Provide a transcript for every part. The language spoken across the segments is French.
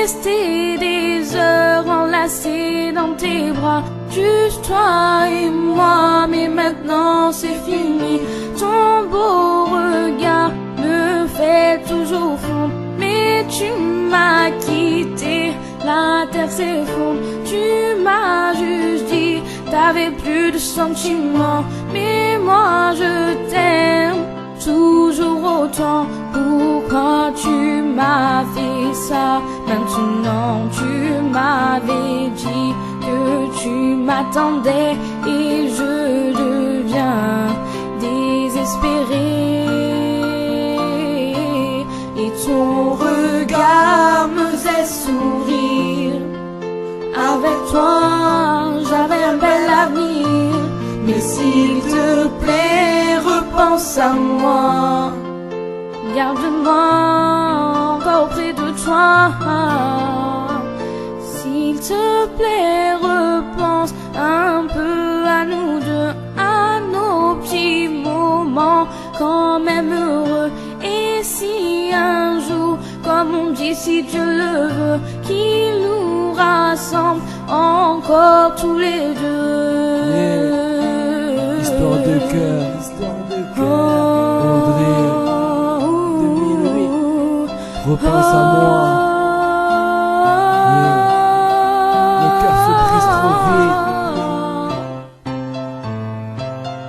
rester des heures enlacées dans tes bras, juste toi et moi. Mais maintenant c'est fini. Ton beau regard me fait toujours fondre. Mais tu m'as quitté, la terre s'effondre. Tu m'as juste dit, t'avais plus de sentiments. Mais moi je t'aime toujours autant. Pourquoi tu m'as fait ça maintenant? Tu m'avais dit que tu m'attendais et je deviens désespéré. Et ton regard me faisait sourire. Avec toi, j'avais un bel avenir. Mais s'il te plaît, repense à moi. Garde-moi encore près de toi. S'il te plaît, repense un peu à nous deux, à nos petits moments quand même heureux. Et si un jour, comme on dit, si Dieu le veut, qu'il nous rassemble encore tous les deux. Yeah. Histoire de cœur, Audrey 2008. Repense à moi. Yeah. Le cœur se brise trop vite.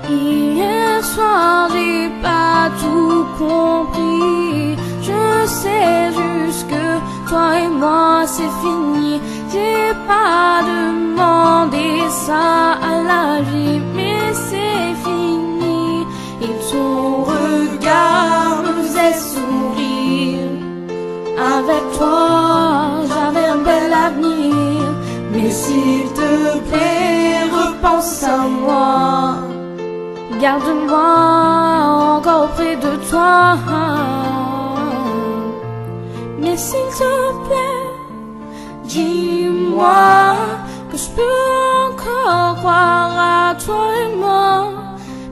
Hier soir j'ai pas tout compris. Je sais juste que toi et moi c'est fini. J'ai pas demandé ça à la vie, mais c'est fini. Et ton regard me faisait sourire. Avec toi, j'avais un bel avenir. Mais s'il te plaît, repense à moi. Garde-moi encore près de toi. Mais s'il te plaît, dis-moi que je peux encore croire à toi et moi.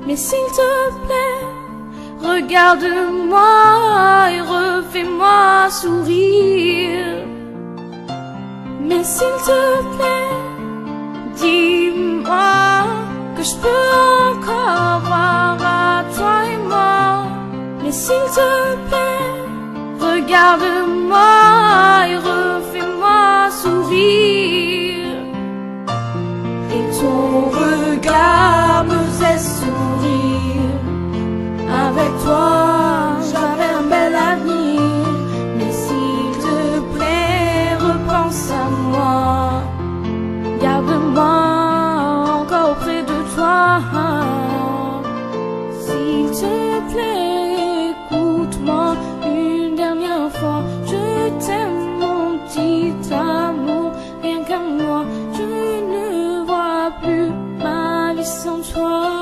Mais s'il te plaît, regarde-moi et refais-moi sourire. Mais s'il te plaît, dis-moi que je peux encore croire à toi et moi. Mais s'il te plaît, regarde-moi et refais-moi sourire. Et ton regard me faisait sourire. Avec toi, j'avais un bel avenir. Mais s'il te plaît, repense à moi. Garde-moi encore près de toi. S'il te plaît, écoute-moi une dernière fois. Je t'aime mon petit amour, rien qu'à moi. Je ne vois plus ma vie sans toi.